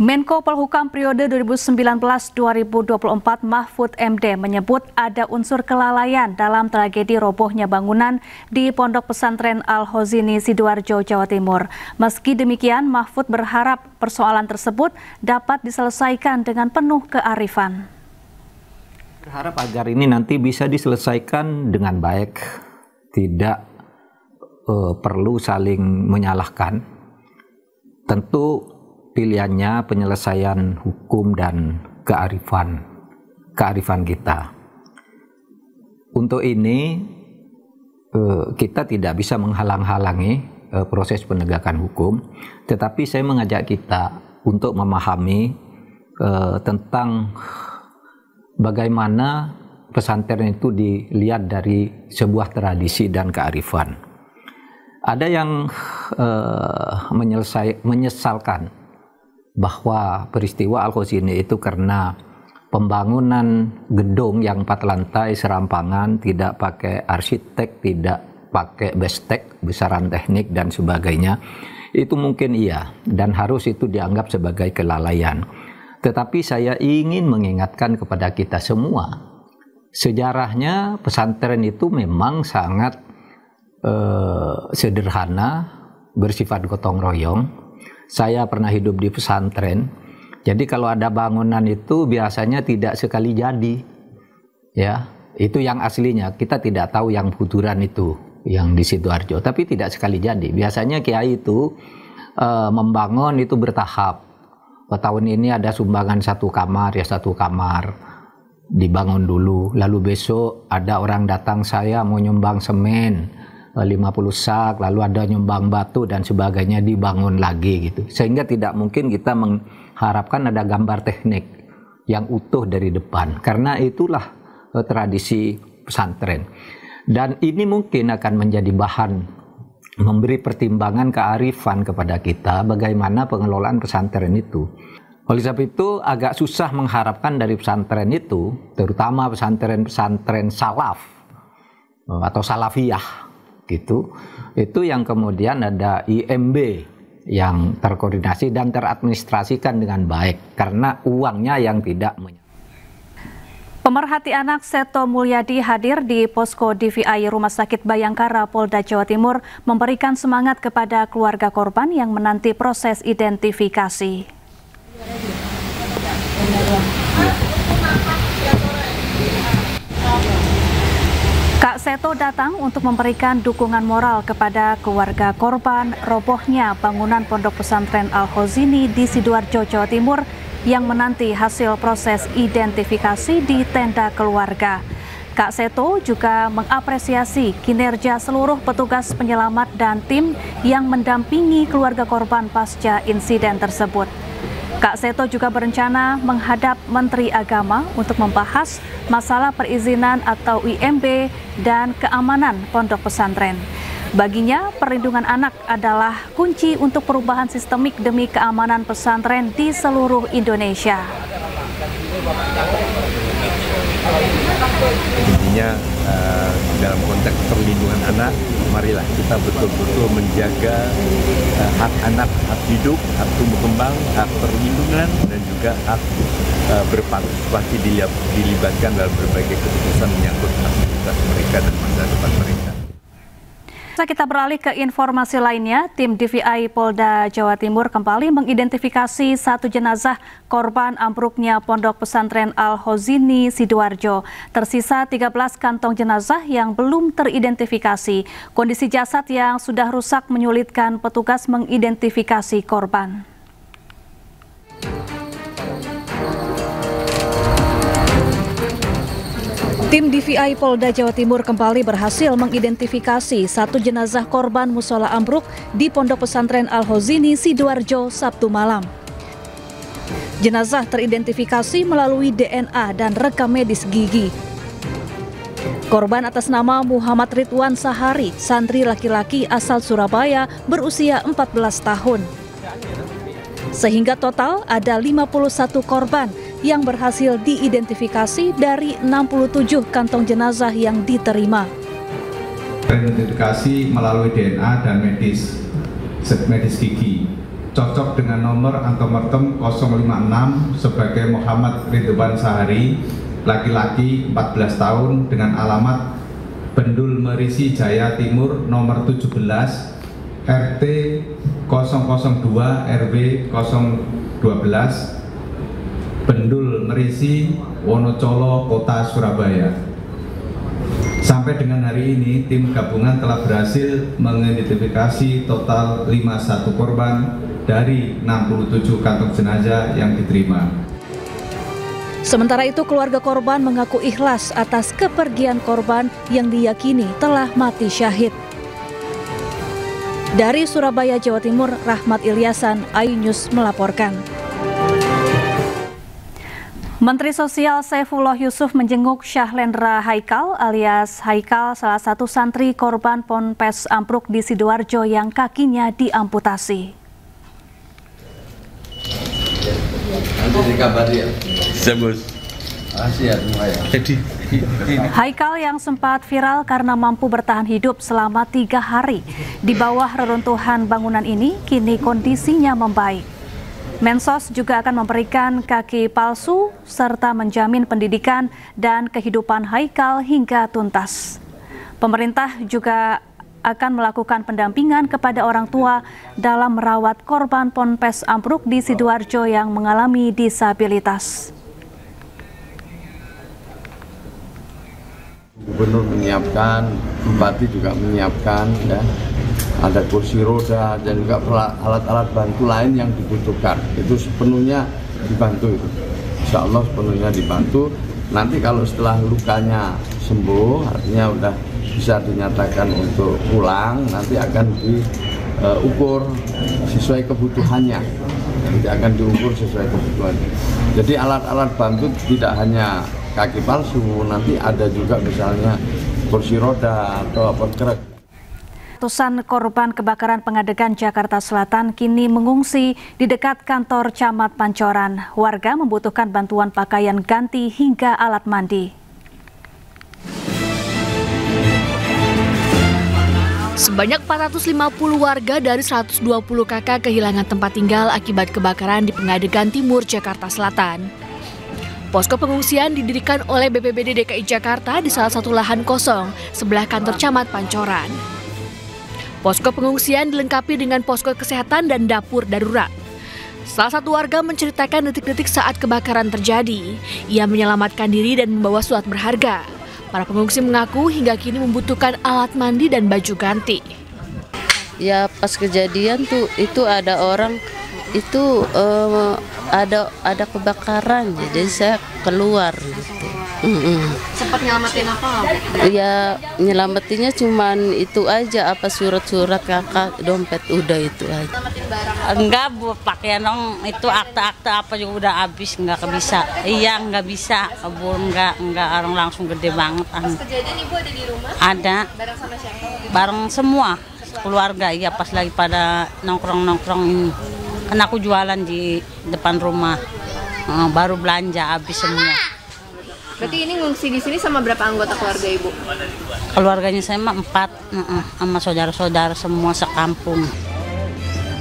Menko Polhukam periode 2019-2024 Mahfud MD menyebut ada unsur kelalaian dalam tragedi robohnya bangunan di Pondok Pesantren Al-Hozini, Sidoarjo, Jawa Timur. Meski demikian, Mahfud berharap persoalan tersebut dapat diselesaikan dengan penuh kearifan. Berharap agar ini nanti bisa diselesaikan dengan baik, tidak perlu saling menyalahkan. Tentu pilihannya penyelesaian hukum dan kearifan kita. Untuk ini kita tidak bisa menghalang-halangi proses penegakan hukum, tetapi saya mengajak kita untuk memahami tentang bagaimana pesantren itu dilihat dari sebuah tradisi dan kearifan. Ada yang menyesalkan bahwa peristiwa Al-Hozini itu karena pembangunan gedung yang 4 lantai serampangan, tidak pakai arsitek, tidak pakai bestek, besaran teknik dan sebagainya, itu mungkin iya dan harus itu dianggap sebagai kelalaian. Tetapi saya ingin mengingatkan kepada kita semua, sejarahnya pesantren itu memang sangat sederhana, bersifat gotong royong. Saya pernah hidup di pesantren, jadi kalau ada bangunan itu biasanya tidak sekali jadi, ya itu yang aslinya. Kita tidak tahu yang buturan itu, yang di Sidoarjo, tapi tidak sekali jadi. Biasanya kiai itu membangun itu bertahap. Tahun ini ada sumbangan 1 kamar, ya 1 kamar dibangun dulu, lalu besok ada orang datang, saya mau nyumbang semen 50 sak, lalu ada nyumbang batu dan sebagainya, dibangun lagi gitu. Sehingga tidak mungkin kita mengharapkan ada gambar teknik yang utuh dari depan, karena itulah tradisi pesantren. Dan ini mungkin akan menjadi bahan memberi pertimbangan kearifan kepada kita bagaimana pengelolaan pesantren itu. Oleh sebab itu agak susah mengharapkan dari pesantren itu, terutama pesantren-pesantren salaf atau salafiyah gitu, itu yang kemudian ada IMB yang terkoordinasi dan teradministrasikan dengan baik karena uangnya yang tidak Pemerhati anak Seto Mulyadi hadir di posko DVI Rumah Sakit Bayangkara Polda Jawa Timur memberikan semangat kepada keluarga korban yang menanti proses identifikasi. Kak Seto datang untuk memberikan dukungan moral kepada keluarga korban robohnya bangunan Pondok Pesantren Al-Hozini di Sidoarjo, Jawa Timur yang menanti hasil proses identifikasi di tenda keluarga. Kak Seto juga mengapresiasi kinerja seluruh petugas penyelamat dan tim yang mendampingi keluarga korban pasca insiden tersebut. Kak Seto juga berencana menghadap Menteri Agama untuk membahas masalah perizinan atau IMB dan keamanan pondok pesantren. Baginya, perlindungan anak adalah kunci untuk perubahan sistemik demi keamanan pesantren di seluruh Indonesia. Intinya dalam konteks perlindungan anak, marilah kita betul-betul menjaga hak anak, hak hidup, hak tumbuh kembang, hak perlindungan, dan juga hak berpartisipasi dilibatkan dalam berbagai keputusan menyangkut aktivitas mereka dan masa depan mereka. Kita beralih ke informasi lainnya. Tim DVI Polda Jawa Timur kembali mengidentifikasi 1 jenazah korban ambruknya Pondok Pesantren Al-Hozini, Sidoarjo. Tersisa 13 kantong jenazah yang belum teridentifikasi. Kondisi jasad yang sudah rusak menyulitkan petugas mengidentifikasi korban. Tim DVI Polda Jawa Timur kembali berhasil mengidentifikasi 1 jenazah korban musola ambruk di Pondok Pesantren Al-Hozini, Sidoarjo, Sabtu malam. Jenazah teridentifikasi melalui DNA dan rekam medis gigi. Korban atas nama Muhammad Ridwan Sahari, santri laki-laki asal Surabaya berusia 14 tahun. Sehingga total ada 51 korban yang berhasil diidentifikasi dari 67 kantong jenazah yang diterima. Identifikasi melalui DNA dan medis gigi. cocok dengan nomor antemortem 056 sebagai Muhammad Ridwan Sahari, laki-laki 14 tahun dengan alamat Bendul Merisi Jaya Timur nomor 17 RT 002 RW 012 Bendul Merisi Wonocolo Kota Surabaya. Sampai dengan hari ini tim gabungan telah berhasil mengidentifikasi total 51 korban dari 67 kantong jenazah yang diterima. Sementara itu, keluarga korban mengaku ikhlas atas kepergian korban yang diyakini telah mati syahid. Dari Surabaya, Jawa Timur, Rahmat Ilyasan, iNews melaporkan. Menteri Sosial Saifullah Yusuf menjenguk Syahlendra Haikal alias Haikal, salah satu santri korban Ponpes ambruk di Sidoarjo yang kakinya diamputasi. Nanti dikabari ya. Sebus. Haikal yang sempat viral karena mampu bertahan hidup selama 3 hari di bawah reruntuhan bangunan ini, kini kondisinya membaik. Mensos juga akan memberikan kaki palsu serta menjamin pendidikan dan kehidupan Haikal hingga tuntas. Pemerintah juga akan melakukan pendampingan kepada orang tua dalam merawat korban Ponpes ambruk di Sidoarjo yang mengalami disabilitas. Gubernur menyiapkan, Bupati juga menyiapkan, ya. Ada kursi roda dan juga alat-alat bantu lain yang dibutuhkan. Itu sepenuhnya dibantu itu. Insya Allah sepenuhnya dibantu. Nanti kalau setelah lukanya sembuh, artinya udah bisa dinyatakan untuk pulang, nanti akan diukur sesuai kebutuhannya. Nanti akan diukur sesuai kebutuhannya. Jadi alat-alat bantu tidak hanya kaki palsu, nanti ada juga misalnya kursi roda atau apa krek. Ratusan korban kebakaran Pengadegan Jakarta Selatan kini mengungsi di dekat kantor Camat Pancoran. Warga membutuhkan bantuan pakaian ganti hingga alat mandi. Sebanyak 450 warga dari 120 kakak kehilangan tempat tinggal akibat kebakaran di Pengadegan Timur, Jakarta Selatan. Posko pengungsian didirikan oleh BPBD DKI Jakarta di salah satu lahan kosong sebelah kantor Camat Pancoran. Posko pengungsian dilengkapi dengan posko kesehatan dan dapur darurat. Salah satu warga menceritakan detik-detik saat kebakaran terjadi. Ia menyelamatkan diri dan membawa surat berharga. Para pengungsi mengaku hingga kini membutuhkan alat mandi dan baju ganti. Ya pas kejadian tuh itu ada orang itu ada kebakaran, jadi saya keluar gitu. Sempat nyelamatin apa? Ya nyelamatinnya cuman itu aja, apa surat-surat kakak, dompet, udah itu aja. Enggak bu, pakaian dong itu akta-akta apa juga udah habis, nggak bisa. Iya nggak bisa, bu nggak orang langsung gede banget. Pas kejadian ibu ada di rumah? Ada. Bareng sama siapa? Bareng semua keluarga, iya pas lagi pada nongkrong ini. Kan aku jualan di depan rumah, baru belanja habis semua. Berarti ini ngungsi di sini sama berapa anggota keluarga ibu? Keluarganya saya mah 4, sama saudara-saudara semua sekampung.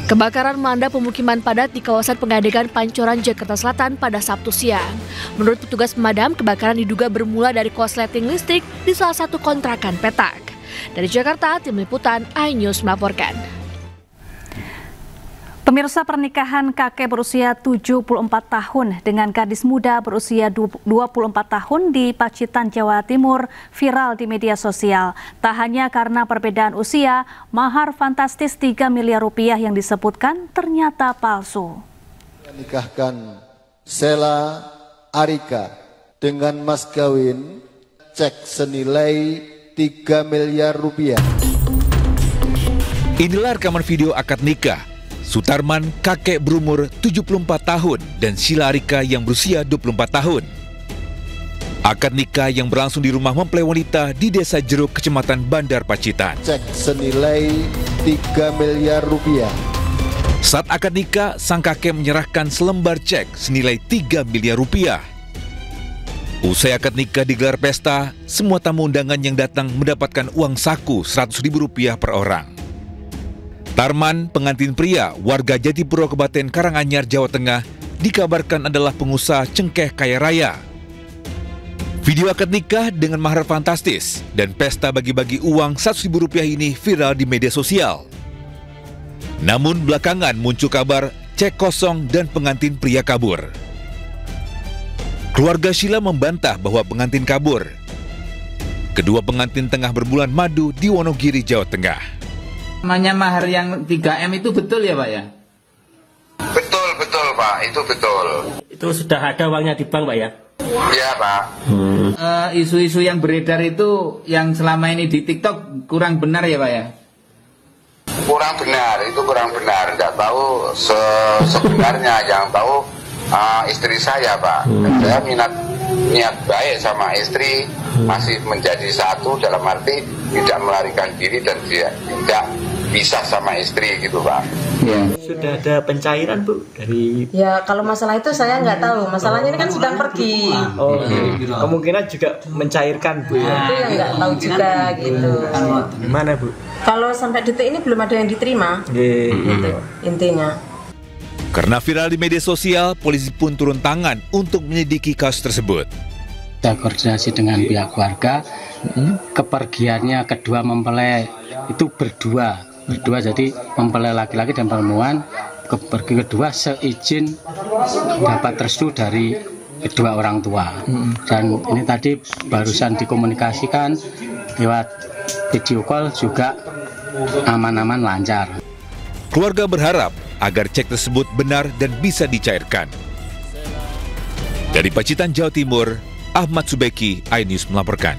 Kebakaran melanda pemukiman padat di kawasan Pengadegan Pancoran, Jakarta Selatan pada Sabtu siang. Menurut petugas pemadam, kebakaran diduga bermula dari korsleting listrik di salah satu kontrakan petak. Dari Jakarta, tim liputan iNews melaporkan. Pemirsa, pernikahan kakek berusia 74 tahun dengan gadis muda berusia 24 tahun di Pacitan, Jawa Timur viral di media sosial. Tak hanya karena perbedaan usia, mahar fantastis 3 miliar rupiah yang disebutkan ternyata palsu. Menikahkan Sela Arika dengan mas kawin cek senilai 3 miliar rupiah. Inilah rekaman video akad nikah Sutarman, kakek berumur 74 tahun, dan Sheila Arika yang berusia 24 tahun. Akad nikah yang berlangsung di rumah mempelai wanita di Desa Jeruk, Kecamatan Bandar Pacitan. Cek senilai 3 miliar rupiah. Saat akad nikah, sang kakek menyerahkan selembar cek senilai 3 miliar rupiah. Usai akad nikah digelar pesta, semua tamu undangan yang datang mendapatkan uang saku Rp100.000 per orang. Tarman, pengantin pria warga Jatipuro, Kabupaten Karanganyar, Jawa Tengah, dikabarkan adalah pengusaha cengkeh kaya raya. Video akad nikah dengan mahar fantastis dan pesta bagi-bagi uang Rp100.000 ini viral di media sosial. Namun belakangan muncul kabar cek kosong dan pengantin pria kabur. Keluarga Sheila membantah bahwa pengantin kabur. Kedua pengantin tengah berbulan madu di Wonogiri, Jawa Tengah. Namanya mahar yang 3M itu betul ya Pak ya? Betul Pak, itu betul. Itu sudah ada uangnya di bank Pak ya? Iya Pak. Isu-isu yang beredar itu yang selama ini di TikTok kurang benar ya Pak ya? Kurang benar, itu kurang benar. Tidak tahu sebenarnya, yang tahu istri saya Pak. Saya niat baik sama istri, masih menjadi satu dalam arti tidak melarikan diri dan tidak bisa sama istri gitu Pak. Ya. Sudah ada pencairan Bu dari? Ya kalau masalah itu saya nggak tahu. Masalahnya ini kan sedang pergi. Oh, kemungkinan juga mencairkan Bu ya? Itu yang nggak tahu juga gitu. Gimana Bu? Kalau sampai detik ini belum ada yang diterima. Gitu intinya. Karena viral di media sosial, polisi pun turun tangan untuk menyelidiki kasus tersebut. Kita koordinasi dengan pihak keluarga, kepergiannya kedua mempelai itu berdua, jadi mempelai laki-laki dan perempuan, pergi kedua seizin dapat restu dari kedua orang tua. Dan ini tadi barusan dikomunikasikan lewat video call juga aman-aman lancar. Keluarga berharap agar cek tersebut benar dan bisa dicairkan. Dari Pacitan, Jawa Timur, Ahmad Subeki, iNews melaporkan.